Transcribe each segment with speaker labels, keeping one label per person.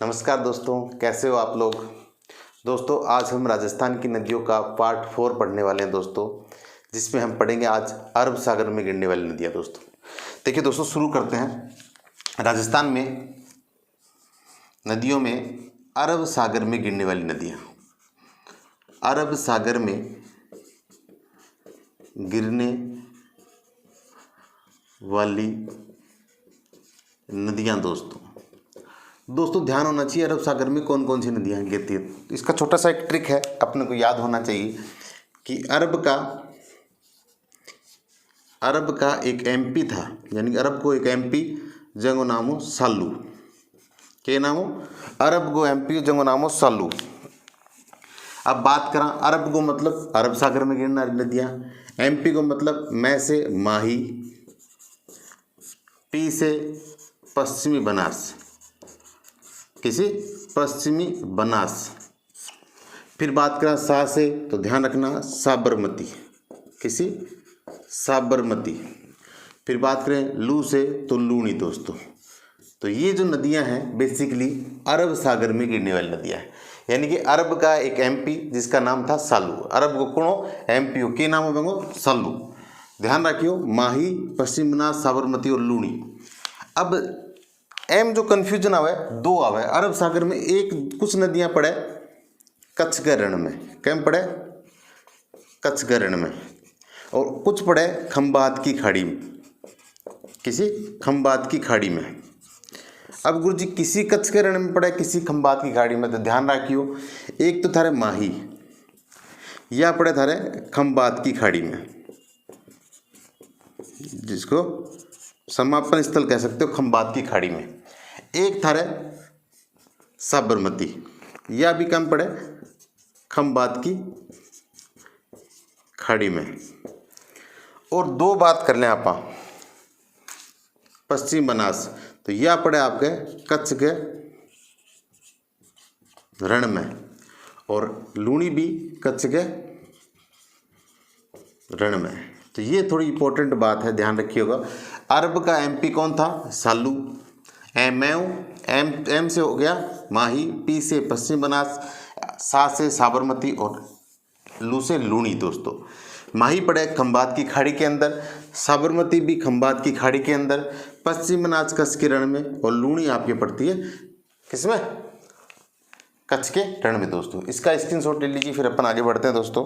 Speaker 1: नमस्कार दोस्तों, कैसे हो आप लोग। दोस्तों आज हम राजस्थान की नदियों का पार्ट 4 पढ़ने वाले हैं दोस्तों, जिसमें हम पढ़ेंगे आज अरब सागर में गिरने वाली नदियाँ। दोस्तों देखिए दोस्तों, शुरू करते हैं। राजस्थान में नदियों में अरब सागर में गिरने वाली नदियाँ। अरब सागर में गिरने वाली नदियाँ दोस्तों ध्यान होना चाहिए अरब सागर में कौन कौन सी नदियाँ गिरती है। इसका छोटा सा एक ट्रिक है, अपने को याद होना चाहिए कि अरब का एक एमपी था, यानी अरब को एक एमपी जंगो नामो सालू के नामो अरब को एमपी जंगो नामो सालू। अब बात करा अरब को मतलब अरब सागर में गिरने वाली नदियाँ, एमपी को मतलब मैं से माही, पी से पश्चिमी बनास, किसी पश्चिमी बनास। फिर बात करें सा से तो ध्यान रखना साबरमती, किसी साबरमती। फिर बात करें लू से तो लूणी दोस्तों। तो ये जो नदियां हैं बेसिकली अरब सागर में गिरने वाली नदियां हैं, यानी कि अरब का एक एमपी जिसका नाम था सालू। अरब को कौन एमपी के नाम होंगे सालू। ध्यान रखियो माही, पश्चिम बनास, साबरमती और लूणी। अब एम जो कन्फ्यूजन आवे दो आवे अरब सागर में, एक कुछ नदियां पड़े कच्छ के रण में, कैम पड़े कच्छ के रण में, और कुछ पड़े खंबात की खाड़ी में, किसी खंबात की खाड़ी में। अब गुरु जी किसी कच्छ के रण में पड़े किसी खंबात की खाड़ी में, तो ध्यान रखियो एक तो थारे माही या पड़े थारे खंबात की खाड़ी में, जिसको समापन स्थल कह सकते हो खंबात की खाड़ी में। एक थारे साबरमती या भी कम पड़े खंबात की खाड़ी में। और दो बात कर लें आप पश्चिम बनास, तो यह पड़े आपके कच्छ के रण में, और लूणी भी कच्छ के रण में। तो ये थोड़ी इंपॉर्टेंट बात है, ध्यान रखिएगा। अरब का एमपी कौन था सालू, एम से हो गया माही, पी से पश्चिम बनास, सा से साबरमती और लू से लूणी। दोस्तों माही पड़े खंबात की खाड़ी के अंदर, साबरमती भी खंबात की खाड़ी के अंदर, पश्चिम बनास कच्छ के रण में, और लूणी आपकी पड़ती है किसमें कच्छ के रण में। दोस्तों इसका स्क्रीनशॉट ले लीजिए, फिर अपन आगे बढ़ते हैं। दोस्तों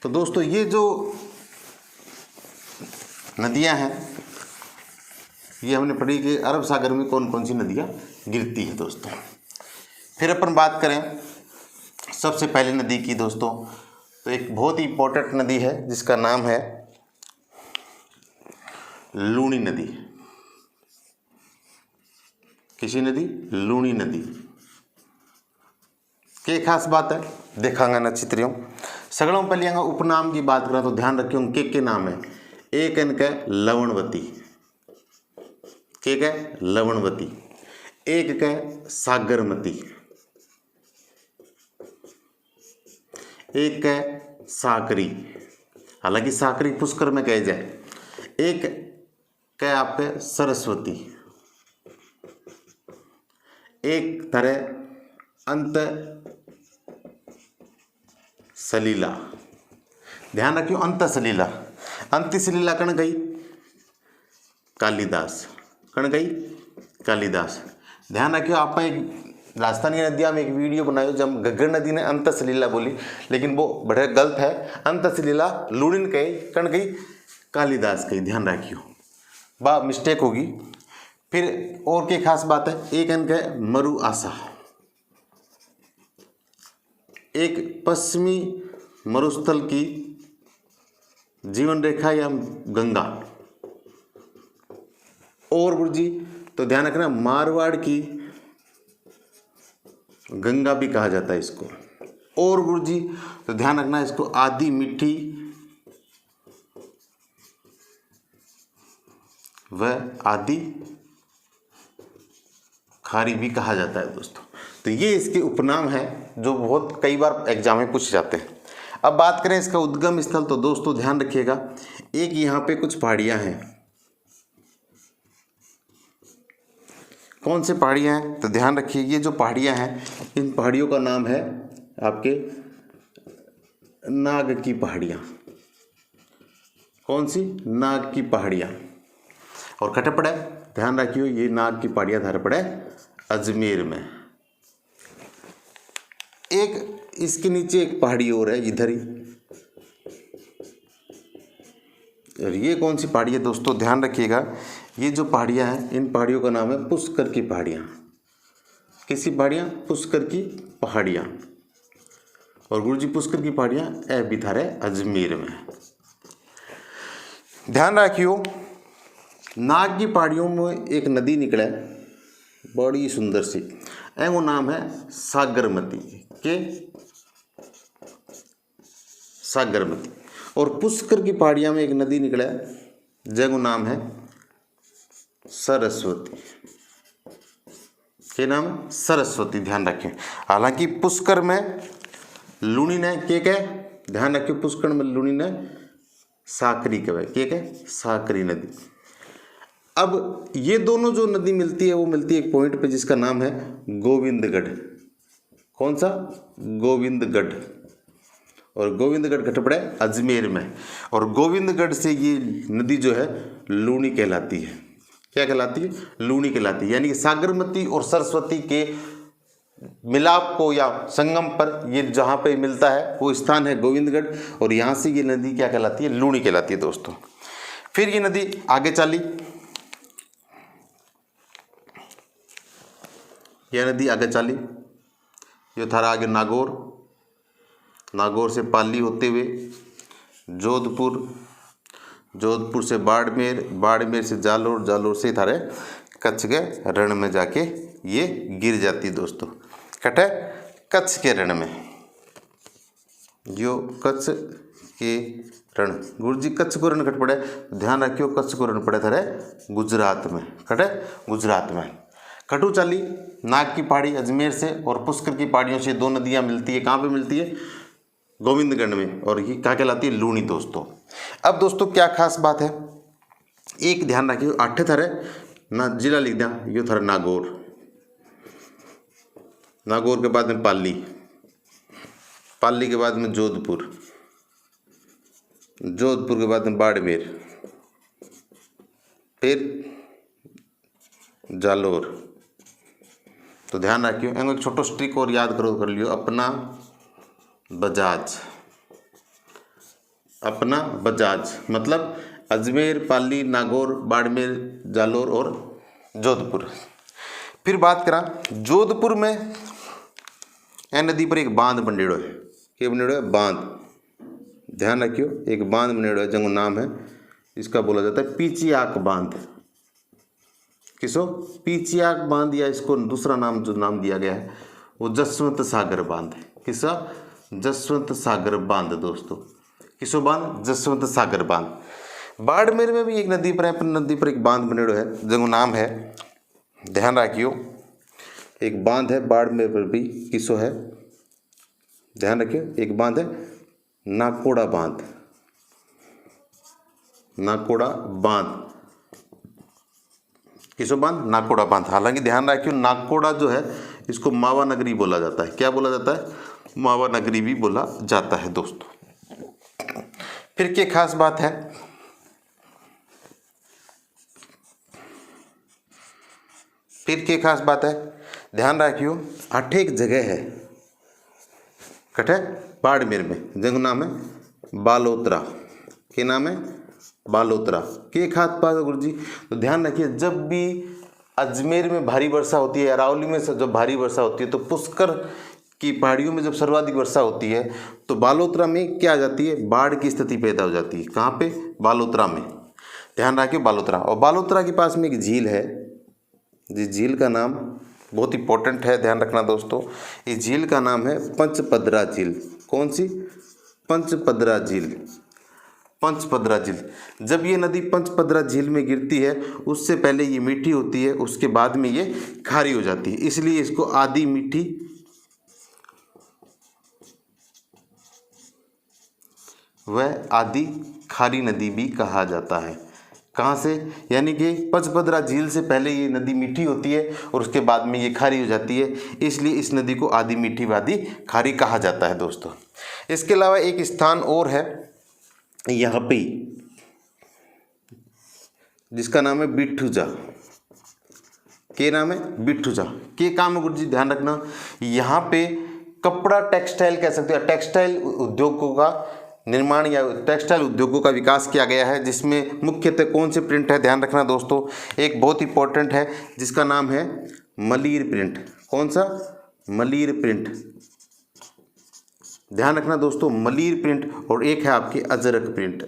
Speaker 1: तो दोस्तों ये जो नदियां हैं ये हमने पढ़ी कि अरब सागर में कौन कौन सी नदियां गिरती है। दोस्तों फिर अपन बात करें सबसे पहले नदी की। दोस्तों तो एक बहुत ही इंपॉर्टेंट नदी है जिसका नाम है लूणी नदी। किसी नदी लूणी नदी के खास बात है देखांगा न चित्रियों। सगलों पहले यहाँ उपनाम की बात करें तो ध्यान रखियो के नाम है। एक इनका लवणवती, के लवणवती, एक का सागरमती, एक का साकरी, हालांकि साकरी पुष्कर में कहे जाए, एक का आपके सरस्वती, एक तरह अंत सलीला। ध्यान रखियो अंत सलीला, अंत सलीला कण गई कालिदास, कण गई कालिदास। ध्यान रखियो आप एक राजस्थान की नदियाँ में एक वीडियो बनाई जब घग्गर नदी ने अंत सलीला बोली, लेकिन वो बड़े गलत है। अंत सलीला लूणिन कही, कण गई कालिदास कही, ध्यान रखियो बा मिस्टेक होगी। फिर और क्या खास बात है, एक इनका मरु आशा, एक पश्चिमी मरुस्थल की जीवन रेखा या गंगा। और गुरु जी तो ध्यान रखना मारवाड़ की गंगा भी कहा जाता है इसको। और गुरु जी तो ध्यान रखना इसको आदि मीठी व आदि खारी भी कहा जाता है। दोस्तों तो ये इसके उपनाम हैं जो बहुत कई बार एग्जाम में पूछे जाते हैं। अब बात करें इसका उद्गम स्थल, तो दोस्तों ध्यान रखिएगा एक यहाँ पे कुछ पहाड़ियाँ हैं, कौन से पहाड़ियाँ हैं? तो ध्यान रखिए, ये जो पहाड़ियाँ हैं इन पहाड़ियों का नाम है आपके नाग की पहाड़ियाँ। कौन सी? नाग की पहाड़ियाँ। और कटे पड़े, ध्यान रखियो, ये नाग की पहाड़ियाँ धारे पड़े अजमेर में। एक इसके नीचे एक पहाड़ी और है इधर ही। और ये कौन सी पहाड़ी है दोस्तों? ध्यान रखिएगा, ये जो पहाड़ियाँ हैं इन पहाड़ियों का नाम है पुष्कर की पहाड़ियाँ। किसी पहाड़ियाँ? पुष्कर की पहाड़ियाँ। और गुरुजी पुष्कर की पहाड़ियाँ ए बिथारे अजमेर में। ध्यान रखियो, नाग की पहाड़ियों में एक नदी निकले बड़ी सुंदर सी, वो नाम है सागरमती के सागरमती। और पुष्कर की पहाड़ियाँ में एक नदी निकले जैगो नाम है सरस्वती। के नाम है सरस्वती। ध्यान रखें, हालांकि पुष्कर में लूणी ने के ध्यान रखियो, पुष्कर में लूणी ने साकरी कहे के साकरी नदी। अब ये दोनों जो नदी मिलती है वो मिलती है एक पॉइंट पे जिसका नाम है गोविंदगढ़। कौन सा? गोविंदगढ़। और गोविंदगढ़ घट पड़े अजमेर में। और गोविंदगढ़ से ये नदी जो है लूणी कहलाती है। क्या कहलाती है? लूणी कहलाती है। यानी कि सागरमती और सरस्वती के मिलाप को या संगम पर ये जहाँ पे मिलता है वो स्थान है गोविंदगढ़। और यहाँ से ये नदी क्या कहलाती है? लूणी कहलाती है दोस्तों। फिर ये नदी आगे चली, यह नदी आगे चली, ये थारा आगे नागौर, नागौर से पाली होते हुए जोधपुर, जोधपुर से बाड़मेर, बाड़मेर से जालोर, जालोर से थारे कच्छ के रण में जाके ये गिर जाती दोस्तों। कटे कच्छ के रण में, जो कच्छ के रण। गुरुजी कच्छ को रण कट पड़े, ध्यान रखियो कच्छ को रण पड़े थारे गुजरात में। कटे गुजरात में। कटु चाली नाग की पहाड़ी अजमेर से और पुष्कर की पहाड़ियों से दो नदियां मिलती है। कहाँ पे मिलती है? गोविंदगढ़ में। और ये क्या कहलाती है? लूणी दोस्तों। अब दोस्तों क्या खास बात है, एक ध्यान रखिए, 8 थारे ना जिला लिख दिया, यो थारा नागौर, नागौर के बाद में पाली, पाली के बाद में जोधपुर, जोधपुर के बाद में बाड़मेर, फिर जालोर। तो ध्यान रखियो, एक छोटो स्ट्रिक और याद करो कर लियो, अपना बजाज। अपना बजाज मतलब अजमेर, पाली, नागौर, बाड़मेर, जालोर और जोधपुर। फिर बात करा जोधपुर में ए नदी पर एक बांध बनेड़ो है। क्या बनेड़ो है? बांध। ध्यान रखियो, एक बांध बनेड़ो है जिसका नाम है, इसका बोला जाता है पीचियाक बांध। किसो? पीचियाक बांध, या इसको दूसरा नाम जो नाम दिया गया है वो जसवंत सागर बांध है। किसा? जसवंत सागर बांध दोस्तों। किसो बांध? जसवंत सागर बांध। बाड़मेर में भी एक नदी पर है, नदी पर एक बांध बनेड़ो है जिसका नाम है, ध्यान रखियो, एक बांध है बाड़मेर पर भी। किसो है? ध्यान रखियो, एक बांध है नाकोड़ा बांध। नाकोड़ा बांध। किसो बांध? नाकोड़ा बांध। हालांकि ध्यान रखियो नाकोड़ा जो है इसको मावा नगरी बोला जाता है। क्या बोला जाता है? मावा नगरी भी बोला जाता है दोस्तों। फिर क्या खास बात है, फिर क्या खास बात है, ध्यान रखियो 8 एक जगह है कटे बाड़मेर में जिनका नाम है बालोतरा। क्या नाम है? बालोतरा। के खास बात है गुरुजी? तो ध्यान रखिए, जब भी अजमेर में भारी वर्षा होती है, अरावली में जब भारी वर्षा होती है, तो पुष्कर की पहाड़ियों में जब सर्वाधिक वर्षा होती है तो बालोतरा में क्या आ जाती है? बाढ़ की स्थिति पैदा हो जाती है। कहाँ पे? बालोतरा में। ध्यान रखिए बालोतरा। और बालोतरा के पास में एक झील है, जिस झील का नाम बहुत इंपॉर्टेंट है, ध्यान रखना दोस्तों। इस झील का नाम है पंचपदरा झील। कौन सी? पंचपदरा झील। पंचपदरा झील। जब ये नदी पंचपदरा झील में गिरती है उससे पहले ये मीठी होती है, उसके बाद में ये खारी हो जाती है, इसलिए इसको आधी मीठी व आधी खारी नदी भी कहा जाता है। कहाँ से, यानी कि पचपदरा झील से पहले ये नदी मीठी होती है और उसके बाद में ये खारी हो जाती है, इसलिए इस नदी को आधी मीठी व आधी खारी कहा जाता है दोस्तों। इसके अलावा एक स्थान और है यहाँ पे, जिसका नाम है बिठूजा। के नाम है बिठूजा। के काम है गुरुजी, ध्यान रखना, यहाँ पे कपड़ा टेक्सटाइल कह सकते हैं, टेक्सटाइल उद्योगों का निर्माण या टेक्सटाइल उद्योगों का विकास किया गया है, जिसमें मुख्यतः कौन से प्रिंट है, ध्यान रखना दोस्तों, एक बहुत इंपॉर्टेंट है जिसका नाम है मलीर प्रिंट। कौन सा? मलीर प्रिंट, ध्यान रखना दोस्तों, मलीर प्रिंट। और एक है आपकी अजरक प्रिंट।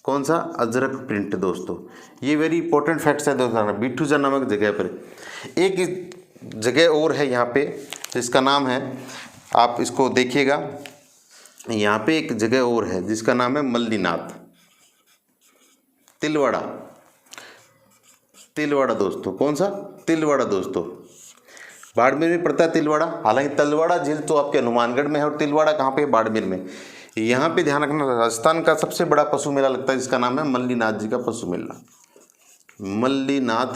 Speaker 1: कौन सा? अजरक प्रिंट दोस्तों। ये वेरी इंपॉर्टेंट फैक्ट्स है दोस्तों। बिठूजा नामक जगह पर एक जगह और है यहाँ पे, जिसका नाम है, आप इसको देखिएगा, यहाँ पे एक जगह और है जिसका नाम है मल्लीनाथ। तिलवाड़ा, तिलवाड़ा दोस्तों। कौन सा? तिलवाड़ा दोस्तों। बाड़मेर में पड़ता है तिलवाड़ा। हालांकि तलवाड़ा झील तो आपके हनुमानगढ़ में है और तिलवाड़ा कहाँ पे है? बाड़मेर में। यहाँ पे ध्यान रखना, राजस्थान का सबसे बड़ा पशु मेला लगता है, जिसका नाम है मल्लीनाथ जी का पशु मेला। मल्लीनाथ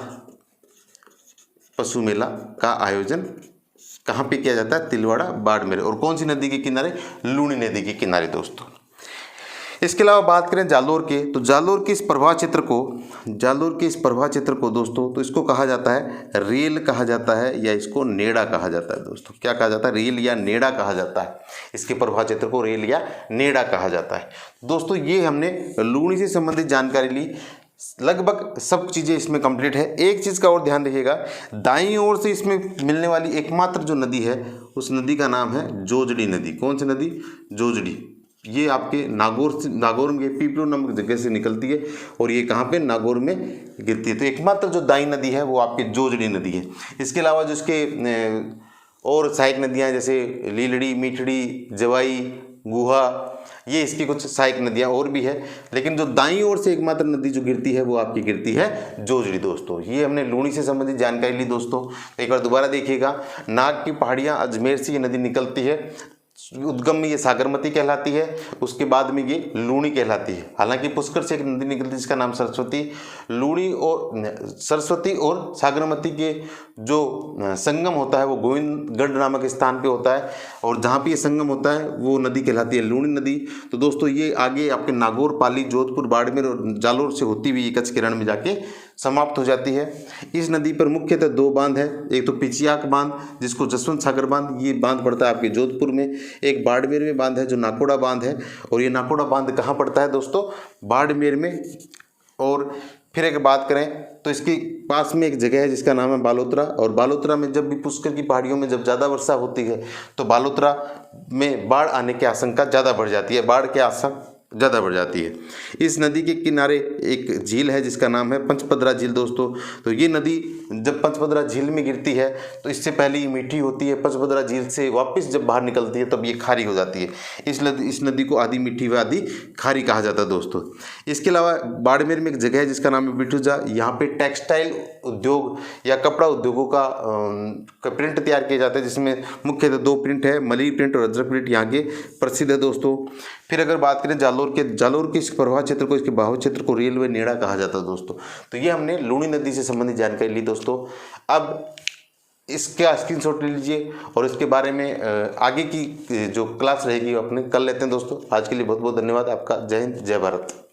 Speaker 1: पशु मेला का आयोजन कहाँ पे किया जाता है? तिलवाड़ा, बाड़मेर। और कौन सी नदी के किनारे? लूणी नदी के किनारे दोस्तों। इसके अलावा बात करें जालोर के, तो जालोर के इस प्रवाह क्षेत्र को, जालोर के इस प्रवाह क्षेत्र को दोस्तों, तो इसको कहा जाता है रेल कहा जाता है, या इसको नेड़ा कहा जाता है दोस्तों। क्या कहा जाता है? रेल या नेड़ा कहा जाता है। इसके प्रवाह क्षेत्र को रेल या नेड़ा कहा जाता है दोस्तों। ये हमने लूणी से संबंधित जानकारी ली, लगभग सब चीज़ें इसमें कंप्लीट है। एक चीज़ का और ध्यान रखिएगा, दाईं ओर से इसमें मिलने वाली एकमात्र जो नदी है, उस नदी का नाम है जोजड़ी नदी। कौन सी नदी? जोजड़ी। ये आपके नागौर से, नागौर में पीपलो नामक जगह से निकलती है और ये कहाँ पे? नागौर में गिरती है। तो एकमात्र जो दाईं नदी है वो आपकी जोजड़ी नदी है। इसके अलावा जो इसके और सहायक नदियाँ जैसे लीलड़ी, मीठड़ी, जवाई, गुहा, ये इसकी कुछ सहायक नदियाँ और भी है, लेकिन जो दाईं ओर से एकमात्र नदी जो गिरती है वो आपकी गिरती है जोजड़ी दोस्तों। ये हमने लूणी से संबंधित जानकारी ली दोस्तों। एक बार दोबारा देखिएगा, नाग की पहाड़ियाँ, अजमेर से ये नदी निकलती है, उद्गम में ये सागरमती कहलाती है, उसके बाद में ये लूणी कहलाती है। हालांकि पुष्कर से एक नदी निकलती है जिसका नाम सरस्वती। लूणी और सरस्वती और सागरमती के जो संगम होता है वो गोविंदगढ़ नामक स्थान पे होता है, और जहाँ पे ये संगम होता है वो नदी कहलाती है लूणी नदी। तो दोस्तों ये आगे आपके नागौर, पाली, जोधपुर, बाड़मेर और जालोर से होती हुई कच्छ के रण में जाके समाप्त हो जाती है। इस नदी पर मुख्यतः दो बांध है, एक तो पिचियाक बांध जिसको जसवंत सागर बांध, ये बांध पड़ता है आपके जोधपुर में। एक बाड़मेर में बांध है जो नाकोड़ा बांध है, और ये नाकोड़ा बांध कहाँ पड़ता है दोस्तों? बाड़मेर में। और फिर अगर बात करें तो इसके पास में एक जगह है जिसका नाम है बालोतरा, और बालोतरा में जब भी पुष्कर की पहाड़ियों में जब ज़्यादा वर्षा होती है तो बालोतरा में बाढ़ आने की आशंका ज़्यादा बढ़ जाती है, बाढ़ की आशंका ज़्यादा बढ़ जाती है। इस नदी के किनारे एक झील है जिसका नाम है पंचपदरा झील दोस्तों। तो ये नदी जब पंचपदरा झील में गिरती है तो इससे पहले ये मीठी होती है, पंचपदरा झील से वापस जब बाहर निकलती है तब ये खारी हो जाती है। इस नदी को आधी मीठी व आधी खारी कहा जाता है दोस्तों। इसके अलावा बाड़मेर में एक जगह है जिसका नाम है बिठूजा। यहाँ पे टेक्सटाइल उद्योग या कपड़ा उद्योगों का प्रिंट तैयार किए जाते हैं, जिसमें मुख्यतः दो प्रिंट है, मलीर प्रिंट और अजरक प्रिंट यहाँ के प्रसिद्ध है दोस्तों। फिर अगर बात करें जालोर के इस प्रवाह क्षेत्र को, इसके बाहु क्षेत्र को रेलवे नेड़ा कहा जाता है दोस्तों। तो ये हमने लूणी नदी से संबंधित जानकारी ली दोस्तों। अब इसका स्क्रीनशॉट ले लीजिए और इसके बारे में आगे की जो क्लास रहेगी वो अपने कर लेते हैं दोस्तों। आज के लिए बहुत बहुत धन्यवाद आपका। जय हिंद, जय भारत।